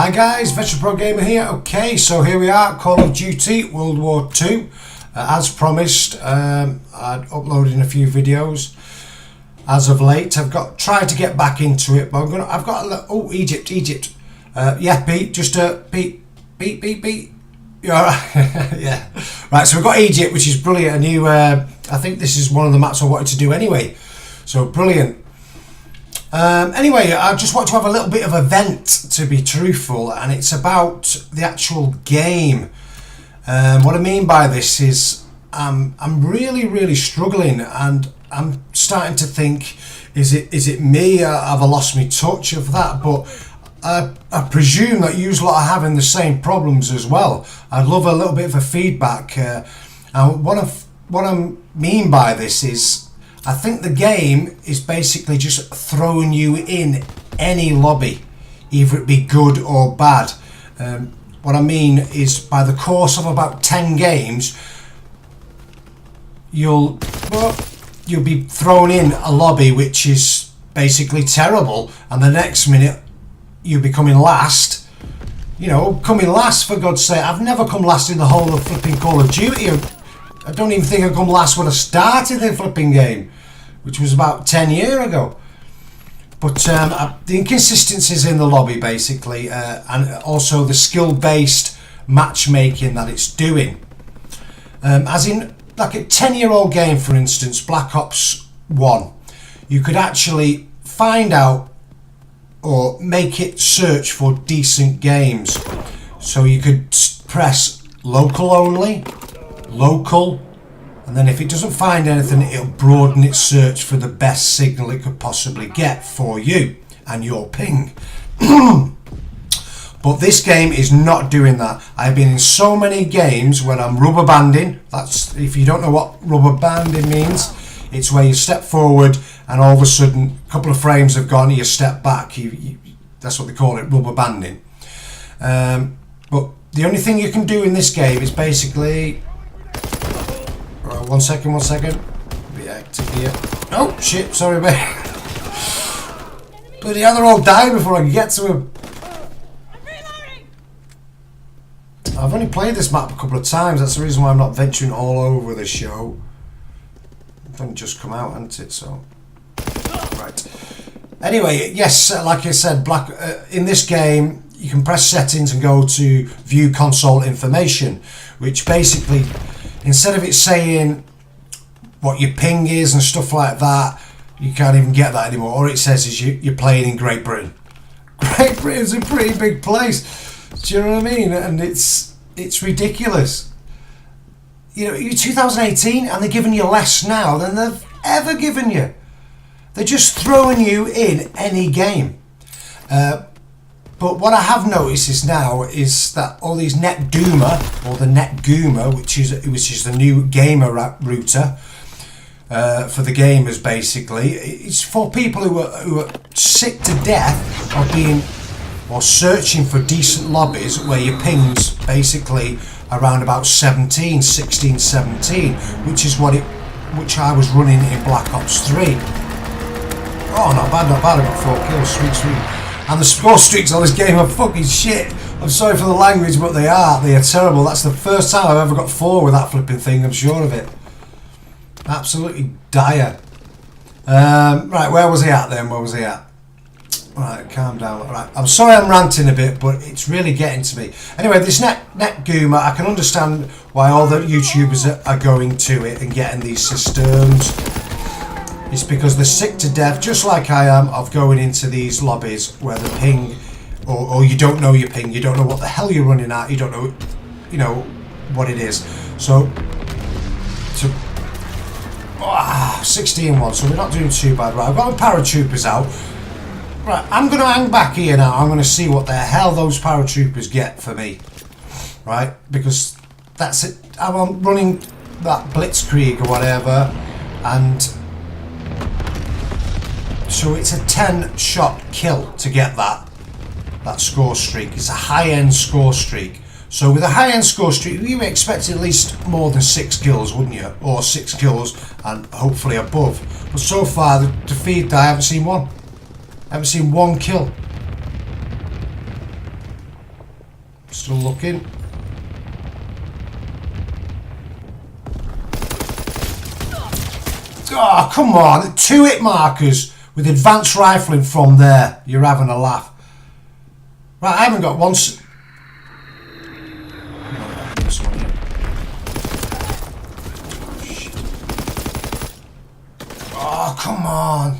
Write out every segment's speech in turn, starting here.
Hi guys, Veteran Pro Gamer here. Okay, so here we are, Call of Duty World War II. As promised, I'm uploading a few videos. As of late, I've tried to get back into it, but I've got a little, oh, Egypt. Yeah, Pete, just Pete. You alright? Yeah. Right, so we've got Egypt, which is brilliant. A new, I think this is one of the maps I wanted to do anyway. So brilliant. Anyway, I just want to have a little bit of a vent, to be truthful, and it's about the actual game. What I mean by this is I'm really struggling, and I'm starting to think, is it me? Have I lost my touch of that? But I presume that you lot are having the same problems as well. I'd love a little bit of a feedback. And what I mean by this is, I think the game is basically just throwing you in any lobby, either it be good or bad. What I mean is, by the course of about 10 games, you'll be thrown in a lobby which is basically terrible, and the next minute you'll be coming last. You know, coming last, for God's sake. I've never come last in the whole of flipping Call of Duty. I don't even think I come last when I started the flipping game, which was about 10 years ago. But the inconsistencies in the lobby, basically, and also the skill-based matchmaking that it's doing. As in, like a 10-year-old game, for instance, Black Ops 1, you could actually find out or make it search for decent games. So you could press local only, local, and then if it doesn't find anything, it'll broaden its search for the best signal it could possibly get for you and your ping. But this game is not doing that. I've been in so many games where I'm rubber banding. That's, if you don't know what rubber banding means, it's where you step forward and all of a sudden a couple of frames have gone, you step back. That's what they call it, rubber banding. But the only thing you can do in this game is basically... One second. Be active here. Oh shit, sorry mate. Bloody hell, they're all dying before I can get to him. I've only played this map a couple of times. That's the reason why I'm not venturing all over the show. It's only just come out, hasn't it? So, right. Anyway, yes, like I said, in this game, you can press settings and go to view console information, which basically, instead of it saying what your ping is and stuff like that, you can't even get that anymore. All it says is you're playing in Great Britain. Great Britain's a pretty big place. Do you know what I mean? And it's ridiculous. You know, you're 2018 and they're giving you less now than they've ever given you. They're just throwing you in any game. But what I have noticed is that all these NetDoomer, or the NetGoomer, which is the new gamer router for the gamers, basically, it's for people who are sick to death of being or searching for decent lobbies where your ping's basically around about 16, 17, which I was running in Black Ops 3. Oh, not bad. I got 4 kills, sweet. And the score streaks on this game are fucking shit. I'm sorry for the language, but they are terrible. That's the first time I've ever got 4 with that flipping thing, I'm sure of it. Absolutely dire. Right, where was he at then? Right, calm down. Right, I'm sorry I'm ranting a bit, but it's really getting to me. Anyway, this NetGoomer, I can understand why all the YouTubers are going to it and getting these systems. It's because they're sick to death, just like I am, of going into these lobbies where the ping, or you don't know your ping, you don't know what the hell you're running at, you don't know, what it is. So 16-1, so we're not doing too bad. Right, I've got the paratroopers out. Right, I'm going to hang back here now. I'm going to see what the hell those paratroopers get for me. Right, because that's it. I'm running that Blitzkrieg or whatever, and so it's a 10-shot kill to get that score streak. It's a high-end score streak. So with a high-end score streak, you expect at least more than 6 kills, wouldn't you? Or 6 kills and hopefully above. But so far, the feed, I haven't seen one. I haven't seen one kill. Still looking. Oh, come on. 2 hit markers with advanced rifling from there. You're having a laugh. Right, I haven't got one... Oh, come on.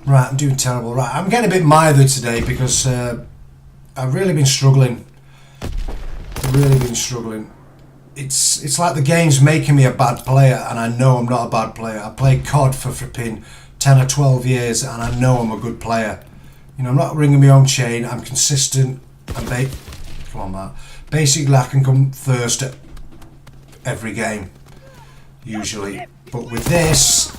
Right, I'm doing terrible. Right, I'm getting a bit mithered today because I've really been struggling. It's like the game's making me a bad player, and I know I'm not a bad player. I played COD for flipping 10 or 12 years, and I know I'm a good player. You know, I'm not ringing my own chain. I'm consistent. Come on, Matt. Basically, I can come first at every game, usually. But with this,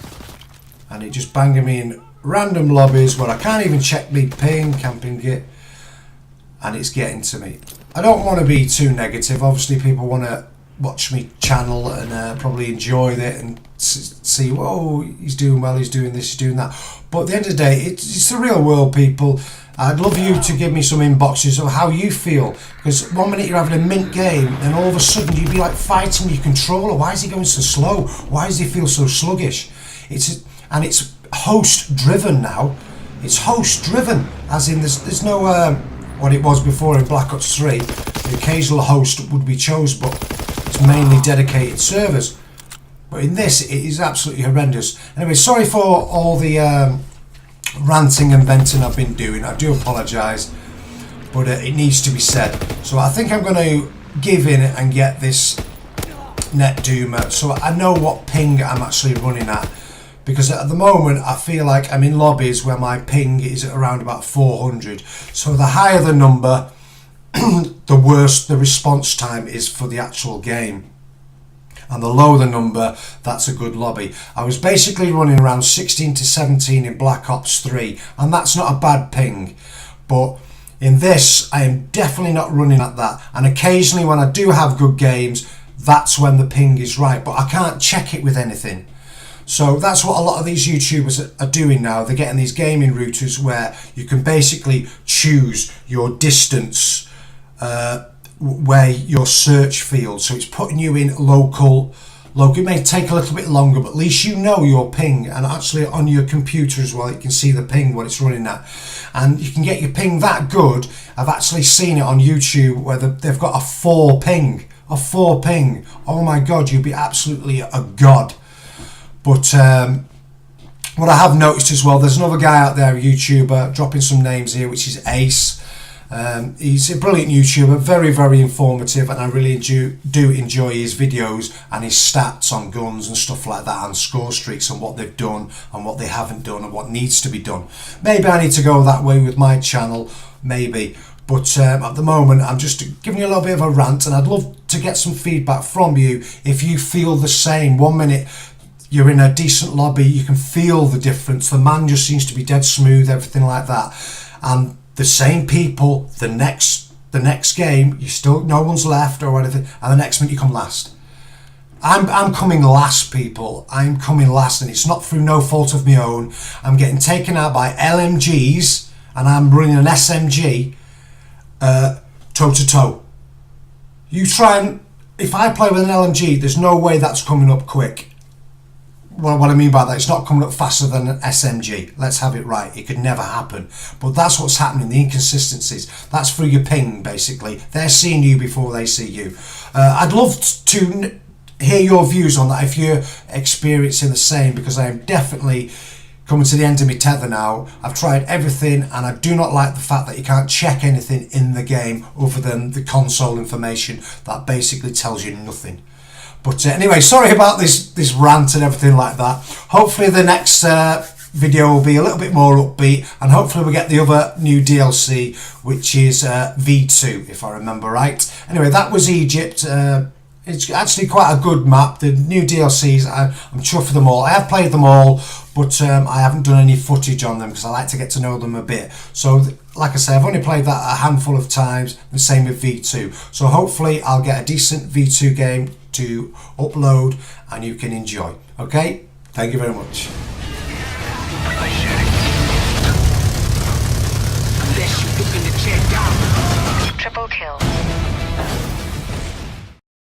and it just banging me in random lobbies where I can't even check me ping, camping it, and it's getting to me. I don't want to be too negative. Obviously, people want to watch me channel and probably enjoy it and see, whoa, he's doing well, he's doing this, he's doing that. But at the end of the day, it's the real world, people. I'd love you to give me some inboxes of how you feel, because one minute you're having a mint game and all of a sudden you'd be like fighting your controller. Why is he going so slow? Why does he feel so sluggish? It's host driven now. It's host driven, as in there's no what it was before in Black Ops 3. The occasional host would be chosen, but it's mainly dedicated servers. But in this, it is absolutely horrendous. Anyway, sorry for all the ranting and venting I've been doing. I do apologise, but it needs to be said. So I think I'm going to give in and get this NetDoomer, so I know what ping I'm actually running at. Because at the moment I feel like I'm in lobbies where my ping is at around about 400. So the higher the number, the worse the response time is for the actual game. And the lower the number, that's a good lobby. I was basically running around 16 to 17 in Black Ops 3, and that's not a bad ping. But in this, I am definitely not running at that. And occasionally when I do have good games, that's when the ping is right. But I can't check it with anything. So that's what a lot of these YouTubers are doing now. They're getting these gaming routers where you can basically choose your distance, where your search field. So it's putting you in local. It may take a little bit longer, but at least you know your ping. And actually on your computer as well, you can see the ping, what it's running at. And you can get your ping that good. I've actually seen it on YouTube where they've got a 4 ping. A 4 ping. Oh my God, you'd be absolutely a god. But what I have noticed as well, there's another guy out there, a YouTuber, dropping some names here, which is Ace. He's a brilliant YouTuber, very, very informative, and I really do enjoy his videos and his stats on guns and stuff like that, and score streaks and what they've done and what they haven't done and what needs to be done. Maybe I need to go that way with my channel, maybe. But at the moment, I'm just giving you a little bit of a rant, and I'd love to get some feedback from you if you feel the same. 1 minute you're in a decent lobby, you can feel the difference. The man just seems to be dead smooth, everything like that. And the same people, the next game, you still, no one's left or anything, and the next minute you come last. I'm coming last, people. I'm coming last, and it's not through no fault of my own. I'm getting taken out by LMGs, and I'm running an SMG toe to toe. You try and, if I play with an LMG, there's no way that's coming up quick. Well, what I mean by that, it's not coming up faster than an SMG. Let's have it right. It could never happen. But that's what's happening, the inconsistencies. That's through your ping, basically. They're seeing you before they see you. I'd love to hear your views on that if you're experiencing the same, because I am definitely coming to the end of my tether now. I've tried everything, and I do not like the fact that you can't check anything in the game other than the console information that basically tells you nothing. But anyway, sorry about this rant and everything like that. Hopefully the next video will be a little bit more upbeat, and hopefully we'll get the other new DLC, which is V2, if I remember right. Anyway, that was Egypt. It's actually quite a good map. The new DLCs, I'm chuffed for them all. I have played them all, but I haven't done any footage on them because I like to get to know them a bit. So, like I say, I've only played that a handful of times, the same with V2. So hopefully I'll get a decent V2 game to upload and you can enjoy. Okay? Thank you very much. Triple kill.